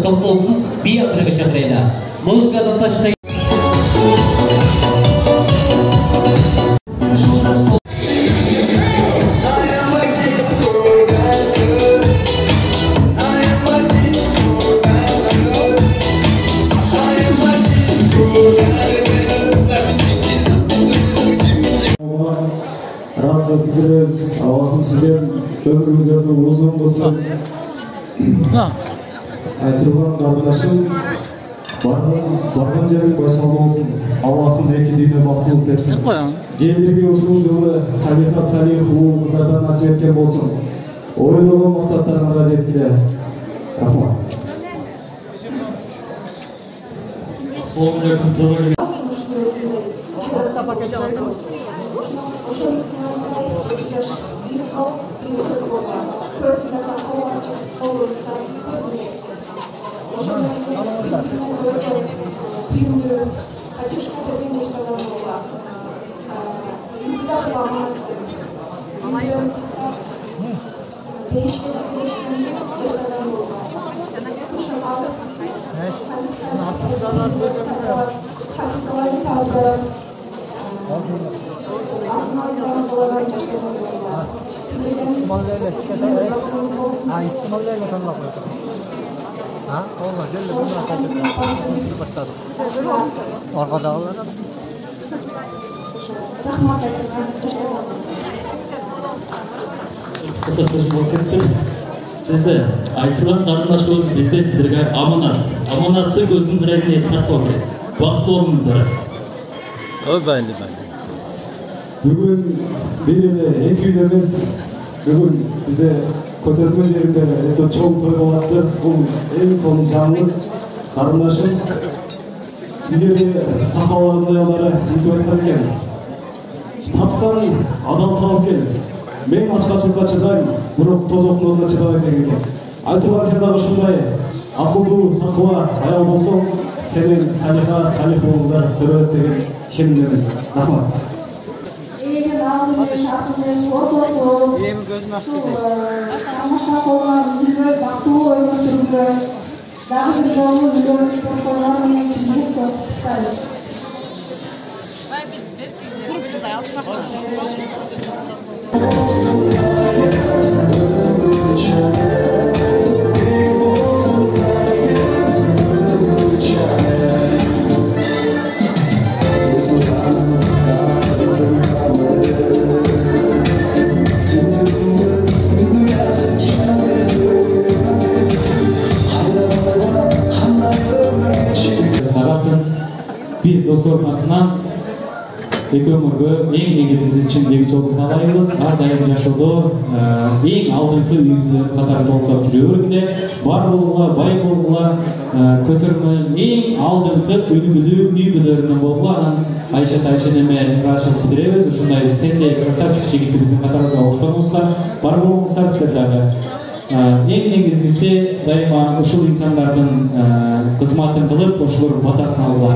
Toplumsuz bir yatırımı çakırıyla Muzga'da taşlayın. Rahatsız ederiz. Allah'ım sizden ömrünüzden uzun olsun. Aytırgan kardeşim, bargan yerin başarılı olsun. Allah'ın ekidine baktılık etsin. Gelirge uşul yılı Saliha Salih uğul kızlardan nasip etken olsun. Oylanan maksatlarına jetkile. Rahmat. Aytılan qarındaşımız bizde sizlerге amanatты көздің тірегіне сақтау керек. Бақытты болыңыздар. Öyle. Bugün birine ek üyemiz bugün bize көтерме жерінде чоң той болатты. Бұл ең соның жаңлы қарындашым егерде сақалардың аялары үйде айтқан екен. Тапсаң адал тауып кел. Мен ашқашылыққа шыдаймын, бұрып тозоқтың орнына шыдамай екен. Айтылған сендағы шындай ақылды, тақуа аял болсаң, сенен Салиха Салих болыңыздар көреді деген сенімдемін. Рахмат. Biz dostlar atынан екі өміргі ең негізсіз ішіндегі жолды қалаймыз. Ардайым жашылы ең алдыңғы үйді қатар толықтап жүрегінде бар болуға, бай болуға, көтермен ең алдыңғы үйгілерінің болуға Айша Тайшынеме рашылық білдіреміз. Ұшындай сендей красавчик жігіті біздің қатарымызға қоштаныңыздар. Бар болыңыздар сіздерді. Ең негізгісі дайыма ұшыл инсандардың қызматын қылып, ұшылыр батасын алуға.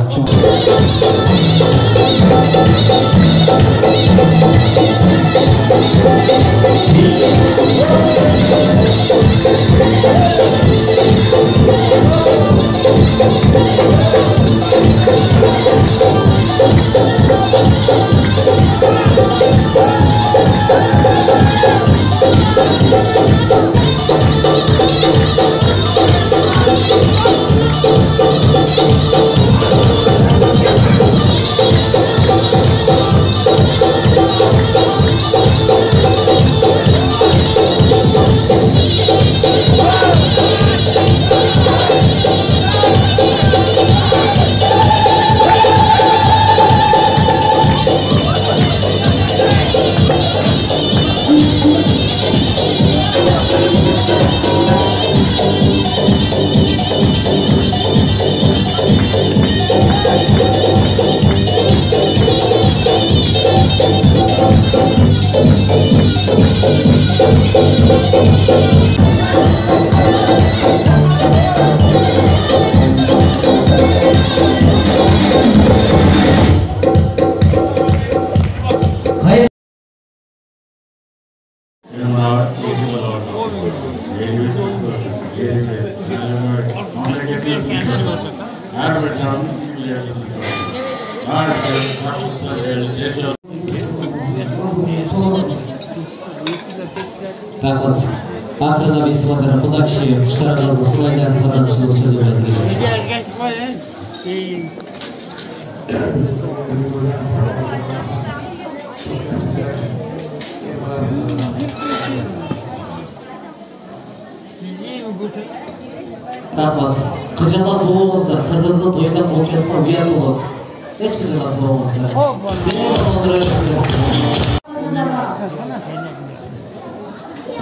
Rahmat. Akırına bir sıfatları bu da kişi yok. Kuşlarımızın sulayacağını pazarçılığı sözü verdiğiniz. Rahmat. Kıcadan doğumuzda, kırmızı toyunda boğuşursa uyan olur. Hiç kıcadan doğumuzda. Beni kazandırıyorsunuz.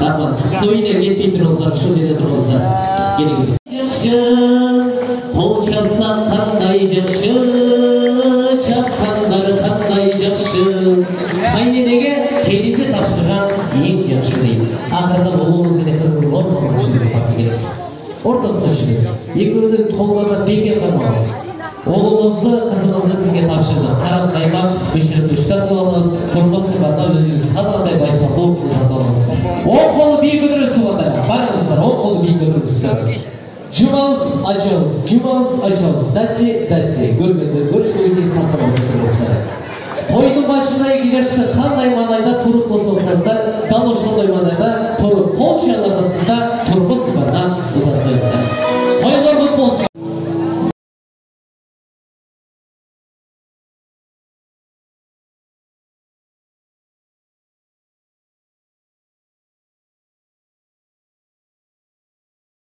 Rahmat. Toyun ergetmeyi durulsa, şu dede durulsa. Geliniz. Yakşı, kol çapsan kanday yakşı, çapkanları kanday yakşı. Kaynenege kendisi tapşırgan en yakşı değil. Akırda oğlumuz ve kızımız ortamda şimdi tapı geliriz. Ortasında düşünüz. Екеуінің толғанда бекер қалмаңыз. Oğlumuzu, kızınızı sizге tapşırdık. Қарапайым өшіріп үштен болыңыз. Тұрмысы барда өзіңіз қандай байсал болып жатамыз. Оң қолы биік көтеріңіз туғандар. Барыңыздар, оң қолы биік көтеріңіздер. Жұмаңыз, açыңыз, жұмаңыз, açыңыз. Дәсе, көргенді көршілерге сатырып көтеріңіздер. Тойдың başında 2 yaşta қандай маңайда тұрып қосылсаңыздар, дәл ошондай маңайда